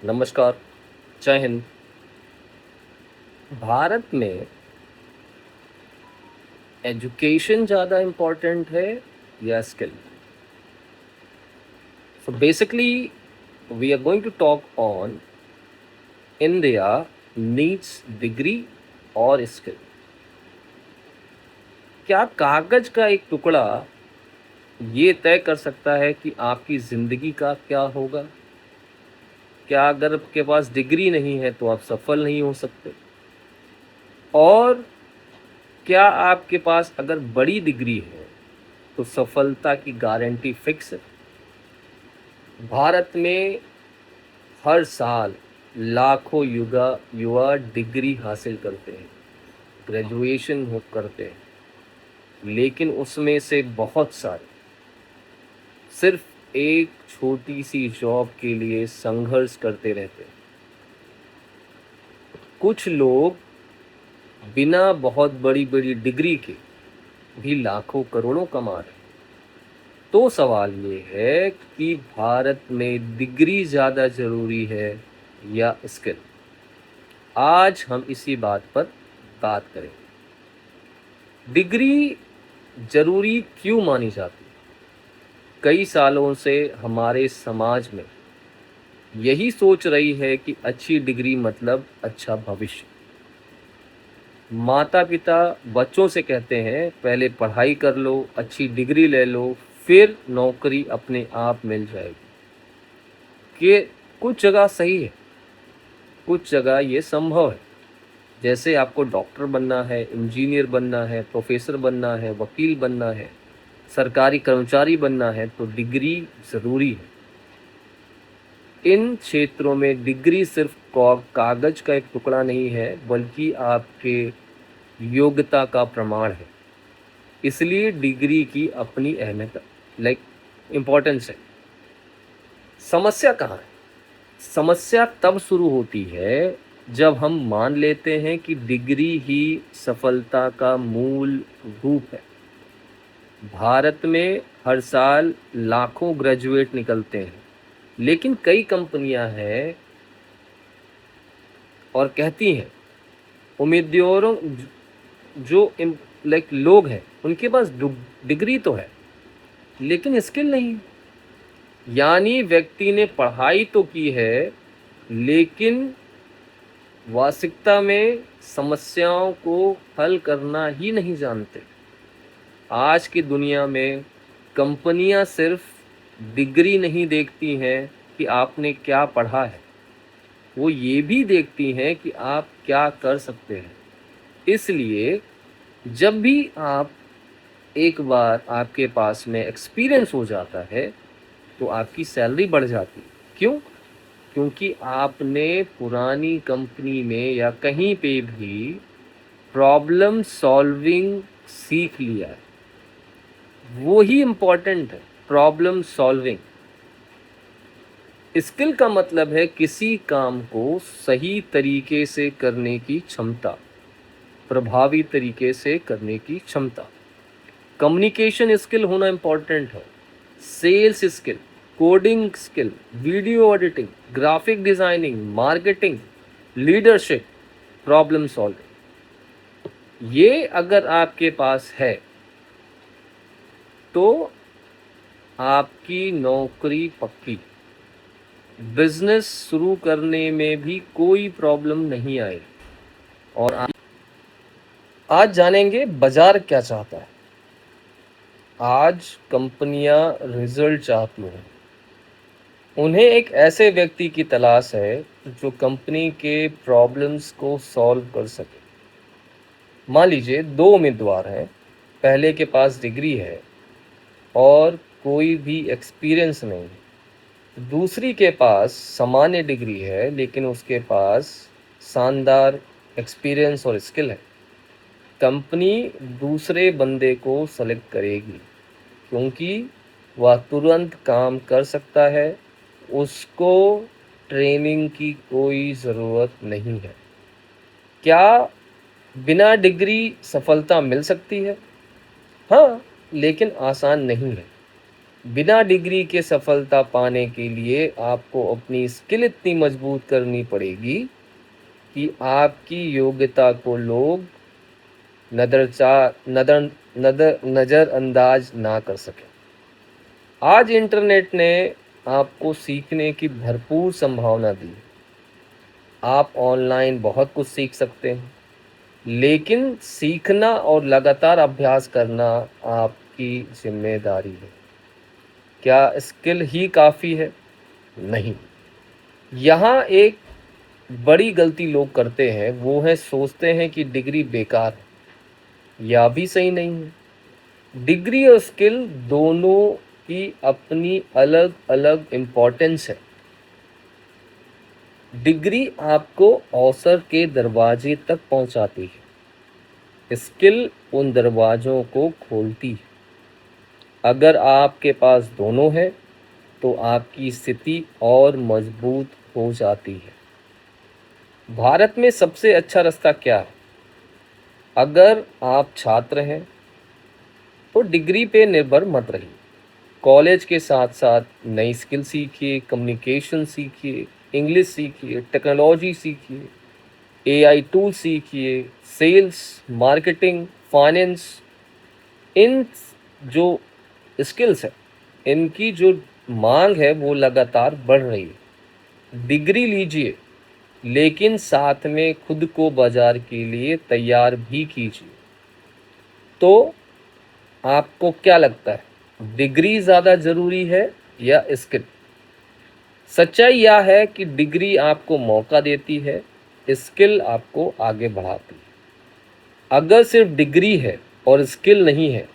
नमस्कार, जय हिंद। भारत में एजुकेशन ज़्यादा इम्पोर्टेंट है या skill? So basically we are going to talk on India needs degree और स्किल। क्या कागज का एक टुकड़ा ये तय कर सकता है कि आपकी ज़िंदगी का क्या होगा? क्या अगर आपके पास डिग्री नहीं है तो आप सफल नहीं हो सकते? और क्या आपके पास अगर बड़ी डिग्री है तो सफलता की गारंटी फिक्स है? भारत में हर साल लाखों युवा डिग्री हासिल करते हैं, ग्रेजुएशन हो करते हैं, लेकिन उसमें से बहुत सारे सिर्फ एक छोटी सी जॉब के लिए संघर्ष करते रहते हैं। कुछ लोग बिना बहुत बड़ी बड़ी डिग्री के भी लाखों करोड़ों कमा रहे हैं। तो सवाल ये है कि भारत में डिग्री ज़्यादा ज़रूरी है या स्किल? आज हम इसी बात पर बात करेंगे। डिग्री ज़रूरी क्यों मानी जाती है? कई सालों से हमारे समाज में यही सोच रही है कि अच्छी डिग्री मतलब अच्छा भविष्य। माता पिता बच्चों से कहते हैं पहले पढ़ाई कर लो, अच्छी डिग्री ले लो, फिर नौकरी अपने आप मिल जाएगी। कि कुछ जगह सही है, कुछ जगह ये संभव है। जैसे आपको डॉक्टर बनना है, इंजीनियर बनना है, प्रोफेसर बनना है, वकील बनना है, सरकारी कर्मचारी बनना है तो डिग्री ज़रूरी है। इन क्षेत्रों में डिग्री सिर्फ कागज का एक टुकड़ा नहीं है, बल्कि आपके योग्यता का प्रमाण है। इसलिए डिग्री की अपनी अहमियत इम्पोर्टेंस है। समस्या कहाँ है? समस्या तब शुरू होती है जब हम मान लेते हैं कि डिग्री ही सफलता का मूल रूप है। भारत में हर साल लाखों ग्रेजुएट निकलते हैं, लेकिन कई कंपनियां हैं और कहती हैं उम्मीदवारों जो लोग हैं उनके पास डिग्री तो है लेकिन स्किल नहीं है। यानी व्यक्ति ने पढ़ाई तो की है लेकिन वास्तविकता में समस्याओं को हल करना ही नहीं जानते। आज की दुनिया में कंपनियां सिर्फ डिग्री नहीं देखती हैं कि आपने क्या पढ़ा है, वो ये भी देखती हैं कि आप क्या कर सकते हैं। इसलिए जब भी आप एक बार आपके पास में एक्सपीरियंस हो जाता है तो आपकी सैलरी बढ़ जाती है। क्यों? क्योंकि आपने पुरानी कंपनी में या कहीं पे भी प्रॉब्लम सॉल्विंग सीख लिया है। वो ही इम्पोर्टेंट है, प्रॉब्लम सॉल्विंग। स्किल का मतलब है किसी काम को सही तरीके से करने की क्षमता, प्रभावी तरीके से करने की क्षमता। कम्युनिकेशन स्किल होना इम्पोर्टेंट है, sales skill, coding skill, video editing, graphic designing, marketing, leadership, problem solving. ये अगर आपके पास है तो आपकी नौकरी पक्की। बिजनेस शुरू करने में भी कोई प्रॉब्लम नहीं आए। और आज जानेंगे बाजार क्या चाहता है। आज कंपनियां रिजल्ट चाहती हैं। उन्हें एक ऐसे व्यक्ति की तलाश है जो कंपनी के प्रॉब्लम्स को सॉल्व कर सके। मान लीजिए दो उम्मीदवार हैं, पहले के पास डिग्री है और कोई भी एक्सपीरियंस नहीं, दूसरी के पास सामान्य डिग्री है लेकिन उसके पास शानदार एक्सपीरियंस और स्किल है। कंपनी दूसरे बंदे को सेलेक्ट करेगी क्योंकि वह तुरंत काम कर सकता है, उसको ट्रेनिंग की कोई ज़रूरत नहीं है। क्या बिना डिग्री सफलता मिल सकती है? हाँ, लेकिन आसान नहीं है। बिना डिग्री के सफलता पाने के लिए आपको अपनी स्किल इतनी मजबूत करनी पड़ेगी कि आपकी योग्यता को लोग नज़रअंदाज ना कर सकें। आज इंटरनेट ने आपको सीखने की भरपूर संभावना दी। आप ऑनलाइन बहुत कुछ सीख सकते हैं, लेकिन सीखना और लगातार अभ्यास करना आपकी जिम्मेदारी है। क्या स्किल ही काफ़ी है? नहीं। यहाँ एक बड़ी गलती लोग करते हैं, वो है सोचते हैं कि डिग्री बेकार है। यह भी सही नहीं है। डिग्री और स्किल दोनों की अपनी अलग अलग इम्पोर्टेंस है। डिग्री आपको अवसर के दरवाजे तक पहुंचाती है, स्किल उन दरवाज़ों को खोलती है। अगर आपके पास दोनों है तो आपकी स्थिति और मजबूत हो जाती है। भारत में सबसे अच्छा रास्ता क्या है? अगर आप छात्र हैं तो डिग्री पे निर्भर मत रहिए। कॉलेज के साथ साथ नई स्किल सीखिए, कम्युनिकेशन सीखिए, इंग्लिश सीखिए, टेक्नोलॉजी सीखिए, एआई टूल सीखिए, सेल्स, मार्केटिंग, फाइनेंस। इन जो स्किल्स है, इनकी जो मांग है वो लगातार बढ़ रही है। डिग्री लीजिए, लेकिन साथ में खुद को बाजार के लिए तैयार भी कीजिए। तो आपको क्या लगता है, डिग्री ज़्यादा ज़रूरी है या स्किल? सच्चाई यह है कि डिग्री आपको मौका देती है, स्किल आपको आगे बढ़ाती है। अगर सिर्फ डिग्री है और स्किल नहीं है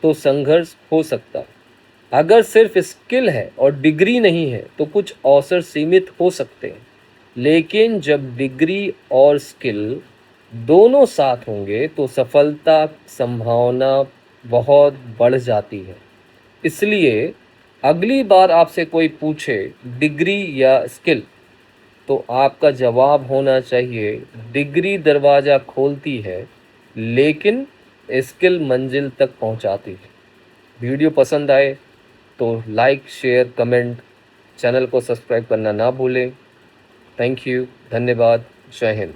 तो संघर्ष हो सकता है। अगर सिर्फ स्किल है और डिग्री नहीं है तो कुछ अवसर सीमित हो सकते हैं। लेकिन जब डिग्री और स्किल दोनों साथ होंगे तो सफलता संभावना बहुत बढ़ जाती है। इसलिए अगली बार आपसे कोई पूछे डिग्री या स्किल, तो आपका जवाब होना चाहिए डिग्री दरवाज़ा खोलती है, लेकिन स्किल मंजिल तक पहुंचाती है। वीडियो पसंद आए तो लाइक, शेयर, कमेंट, चैनल को सब्सक्राइब करना ना भूलें। थैंक यू, धन्यवाद, जय हिंद।